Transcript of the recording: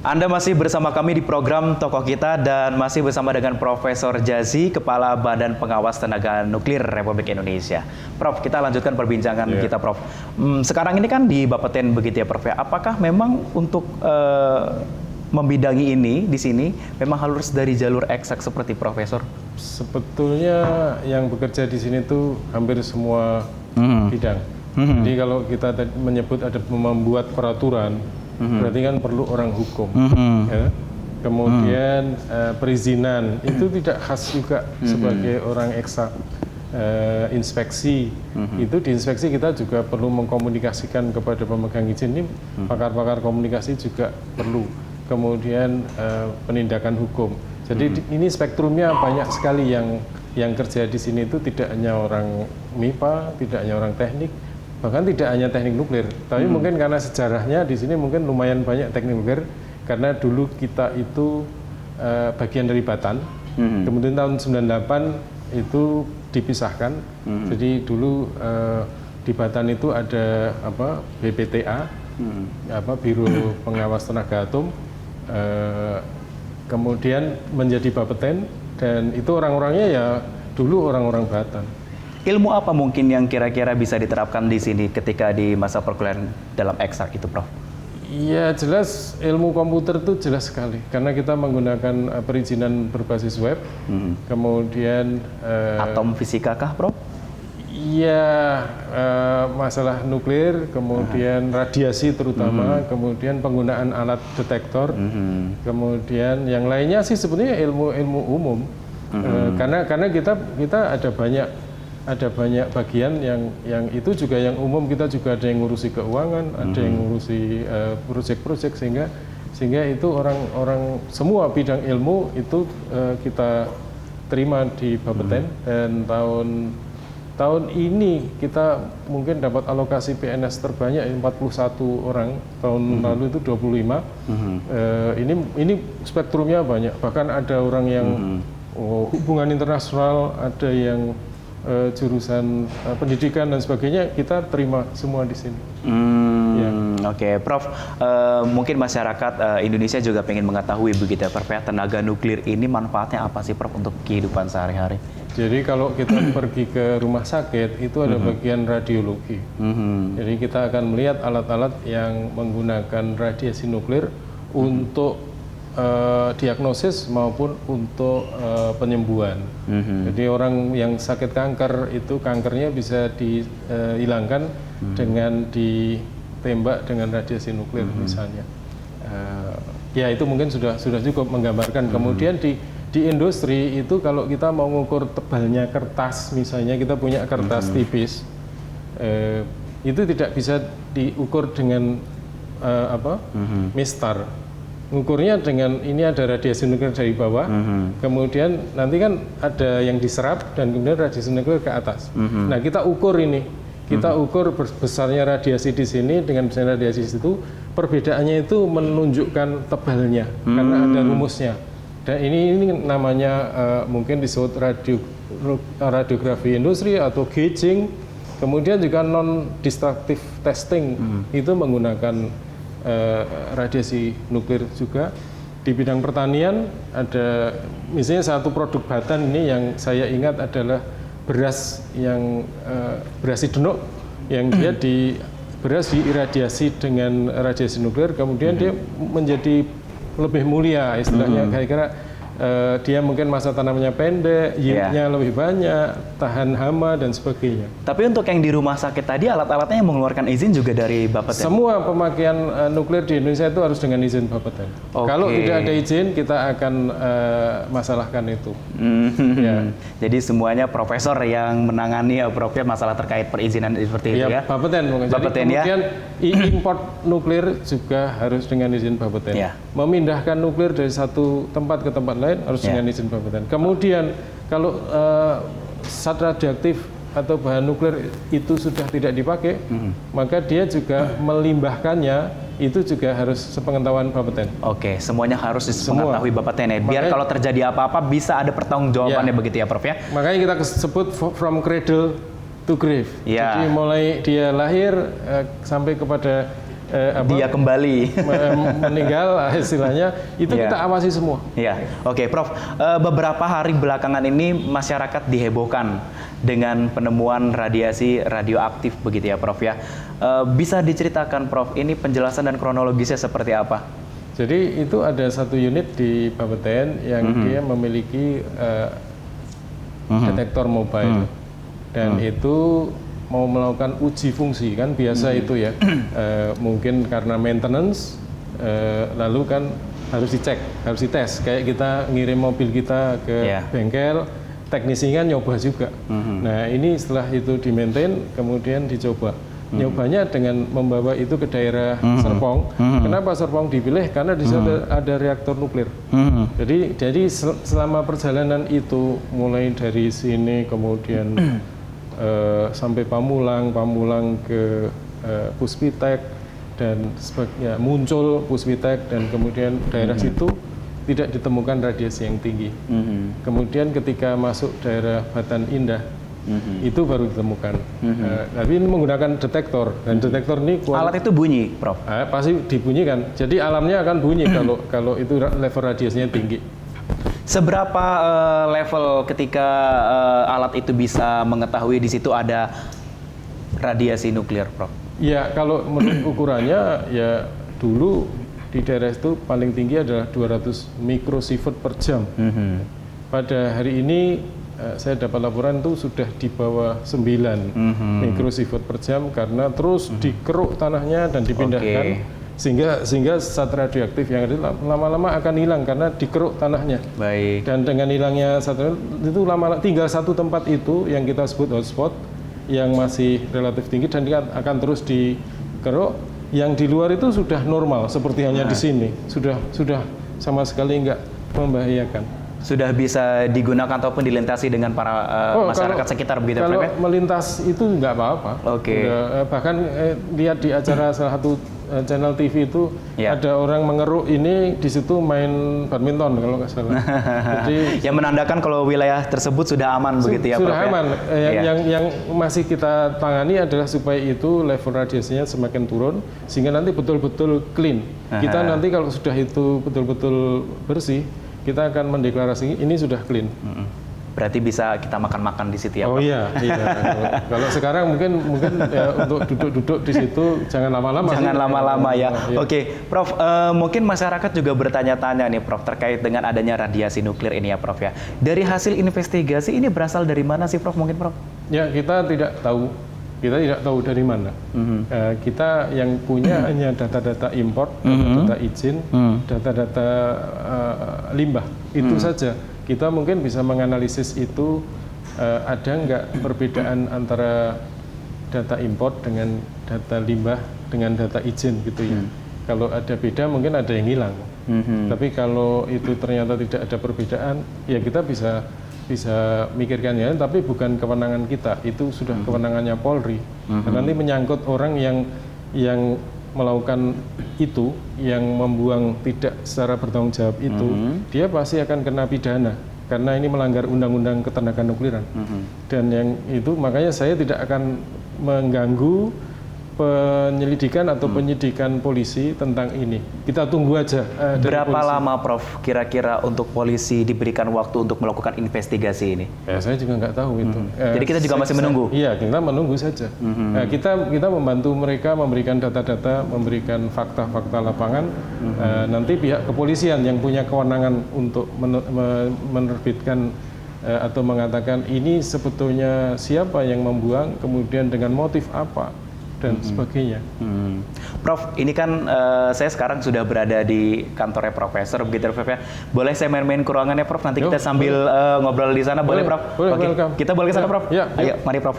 Anda masih bersama kami di program Tokoh Kita dan masih bersama dengan Profesor Djazi, Kepala Badan Pengawas Tenaga Nuklir Republik Indonesia. Prof, kita lanjutkan perbincangan kita, Prof. Sekarang ini kan di Bapeten begitu ya, Prof. Apakah memang untuk membidangi ini di sini memang harus dari jalur eksak seperti Profesor? Sebetulnya yang bekerja di sini tuh hampir semua bidang. Jadi kalau kita menyebut ada membuat peraturan, berarti kan perlu orang hukum. Ya. Kemudian perizinan itu tidak khas juga sebagai orang eksak. Inspeksi itu di inspeksi kita juga perlu mengkomunikasikan kepada pemegang izin, ini pakar-pakar komunikasi juga perlu. Kemudian penindakan hukum. Jadi ini spektrumnya banyak sekali yang kerja di sini itu tidak hanya orang MIPA, tidak hanya orang teknik, bahkan tidak hanya teknik nuklir. Tapi mungkin karena sejarahnya di sini mungkin lumayan banyak teknik nuklir karena dulu kita itu bagian dari Batan. Kemudian tahun 98 itu dipisahkan. Jadi dulu di Batan itu ada BPTA, Biro Pengawas Tenaga Atom. Kemudian menjadi Bapeten, dan itu orang-orangnya ya dulu orang-orang Batan. Ilmu apa mungkin yang kira-kira bisa diterapkan di sini ketika di masa perkuliahan dalam eksak itu, Prof? Iya, jelas ilmu komputer itu jelas sekali karena kita menggunakan perizinan berbasis web. Kemudian atom fisika kah, Prof? Iya, masalah nuklir, kemudian radiasi terutama, kemudian penggunaan alat detektor, kemudian yang lainnya sih sebenarnya ilmu-ilmu umum. Karena kita ada banyak bagian yang itu juga yang umum, kita juga ada yang ngurusi keuangan, ada yang ngurusi proyek-proyek, sehingga itu orang semua bidang ilmu itu kita terima di Bapeten. Dan tahun ini kita mungkin dapat alokasi PNS terbanyak 41 orang, tahun lalu itu 25. Ini spektrumnya banyak, bahkan ada orang yang hubungan internasional, ada yang jurusan pendidikan dan sebagainya, kita terima semua di sini. Oke, Prof. Mungkin masyarakat Indonesia juga pengen mengetahui begitu ya, Prof, tenaga nuklir ini manfaatnya apa sih, Prof, untuk kehidupan sehari-hari? Jadi kalau kita pergi ke rumah sakit itu ada bagian radiologi. Jadi kita akan melihat alat-alat yang menggunakan radiasi nuklir untuk diagnosis maupun untuk penyembuhan. Jadi orang yang sakit kanker itu kankernya bisa dihilangkan dengan ditembak dengan radiasi nuklir misalnya. Ya itu mungkin sudah cukup menggambarkan. Kemudian di industri itu kalau kita mau mengukur tebalnya kertas, misalnya kita punya kertas tipis, itu tidak bisa diukur dengan mistar. Mengukurnya dengan ini ada radiasi nuklir dari bawah, kemudian nanti kan ada yang diserap dan kemudian radiasi nuklir ke atas. Nah kita ukur ini, kita ukur besarnya radiasi di sini dengan besarnya radiasi di situ, perbedaannya itu menunjukkan tebalnya karena ada rumusnya. Dan ini namanya mungkin disebut radiografi industri atau gauging. Kemudian juga non-destructive testing, itu menggunakan radiasi nuklir juga. Di bidang pertanian ada misalnya satu produk Batan ini yang saya ingat adalah beras yang beras sidonuk yang dia beras diiradiasi dengan radiasi nuklir, kemudian dia menjadi lebih mulia istilahnya, kira-kira dia mungkin masa tanamnya pendek, yieldnya lebih banyak, tahan hama dan sebagainya. Tapi untuk yang di rumah sakit tadi, alat-alatnya yang mengeluarkan izin juga dari Bapeten? Semua pemakaian nuklir di Indonesia itu harus dengan izin Bapeten. Kalau tidak ada izin, kita akan masalahkan itu. Ya. Jadi semuanya profesor yang menangani masalah terkait perizinan seperti itu ya? Bapeten. Bapeten, jadi kemudian import nuklir juga harus dengan izin Bapeten. Memindahkan nuklir dari satu tempat ke tempat lain harus dengan izin Bapeten. Kemudian kalau zat radioaktif atau bahan nuklir itu sudah tidak dipakai, maka dia juga melimbahkannya itu juga harus sepengetahuan Bapeten. Oke, semuanya harus mengetahui Bapeten ya. Biar kalau terjadi apa-apa bisa ada pertanggungjawabannya begitu ya, Prof ya. Makanya kita sebut from cradle to grave. Jadi mulai dia lahir sampai kepada dia kembali meninggal istilahnya, itu kita awasi semua. Iya, oke, Prof. Beberapa hari belakangan ini masyarakat dihebohkan dengan penemuan radiasi radioaktif begitu ya, Prof ya. Bisa diceritakan, Prof, ini penjelasan dan kronologisnya seperti apa? Jadi itu ada satu unit di Bapeten yang dia memiliki detektor mobile dan itu mau melakukan uji fungsi kan biasa itu ya, mungkin karena maintenance, lalu kan harus dicek, harus dites. Kayak kita ngirim mobil kita ke bengkel, teknisi kan nyoba juga. Nah ini setelah itu di-maintain, kemudian dicoba. Nyobanya dengan membawa itu ke daerah Serpong. Kenapa Serpong dipilih? Karena di sana ada reaktor nuklir. Jadi selama perjalanan itu mulai dari sini kemudian sampai Pamulang ke Puspitek dan sebagainya, muncul Puspitek dan kemudian daerah situ tidak ditemukan radiasi yang tinggi. Kemudian ketika masuk daerah Batan Indah itu baru ditemukan. Tapi ini menggunakan detektor dan detektor ini alat itu bunyi, Prof. Pasti dibunyikan. Jadi alamnya akan bunyi kalau itu level radiasinya tinggi. Seberapa level ketika alat itu bisa mengetahui di situ ada radiasi nuklir, Prof? Ya, kalau menurut ukurannya ya dulu di daerah itu paling tinggi adalah 200 mikrosievert per jam. Pada hari ini saya dapat laporan itu sudah di bawah 9 mikrosievert per jam karena terus dikeruk tanahnya dan dipindahkan. Sehingga zat radioaktif yang ada lama-lama akan hilang karena dikeruk tanahnya. Baik. Dan dengan hilangnya zat itu lama-lama tinggal satu tempat itu yang kita sebut hotspot yang masih relatif tinggi dan akan terus dikeruk. Yang di luar itu sudah normal seperti hanya di sini, sudah sama sekali nggak membahayakan. Sudah bisa digunakan ataupun dilintasi dengan para masyarakat sekitar begitu, Kalau Prof? melintas itu nggak apa-apa. Bahkan lihat di acara salah satu channel TV itu ada orang mengeruk ini di situ main badminton kalau nggak salah. Jadi yang menandakan kalau wilayah tersebut sudah aman begitu ya, Prof? Sudah aman. Yang masih kita tangani adalah supaya itu level radiasinya semakin turun sehingga nanti betul-betul clean. Kita nanti kalau sudah itu betul-betul bersih, kita akan mendeklarasi ini sudah clean. Berarti bisa kita makan-makan di situ ya, Prof? Oh iya. Kalau sekarang mungkin ya, untuk duduk-duduk di situ jangan lama-lama. Jangan lama-lama ya. Oke, Prof. Mungkin masyarakat juga bertanya-tanya nih, Prof, terkait dengan adanya radiasi nuklir ini ya, Prof ya. Dari hasil investigasi ini berasal dari mana sih, Prof? Mungkin, Prof? Ya, kita tidak tahu. Kita tidak tahu dari mana. Kita yang punya hanya data-data import, data izin, data-data limbah. Itu saja. Kita mungkin bisa menganalisis itu ada nggak perbedaan antara data import dengan data limbah dengan data izin gitu ya. Kalau ada beda mungkin ada yang hilang. Tapi kalau itu ternyata tidak ada perbedaan, ya kita bisa mikirkannya, tapi bukan kewenangan kita, itu sudah kewenangannya Polri. Dan nanti menyangkut orang yang melakukan itu, yang membuang tidak secara bertanggung jawab itu, dia pasti akan kena pidana karena ini melanggar undang-undang ketenaga nukliran. Dan yang itu makanya saya tidak akan mengganggu penyelidikan atau penyidikan polisi tentang ini. Kita tunggu aja. Berapa lama, Prof, kira-kira untuk polisi diberikan waktu untuk melakukan investigasi ini? Ya, saya juga nggak tahu itu. Jadi kita juga masih menunggu? Iya, kita menunggu saja. Kita membantu mereka memberikan data-data, memberikan fakta-fakta lapangan. Nanti pihak kepolisian yang punya kewenangan untuk menerbitkan atau mengatakan ini sebetulnya siapa yang membuang, kemudian dengan motif apa, dan sebagainya. Prof, ini kan saya sekarang sudah berada di kantornya Profesor, begitu Prof ya. Boleh saya main-main ke ruangannya, Prof? Nanti kita sambil ngobrol di sana, boleh Prof? Boleh, Oke, kita boleh ke sana, Prof? Ya, ayo, mari Prof.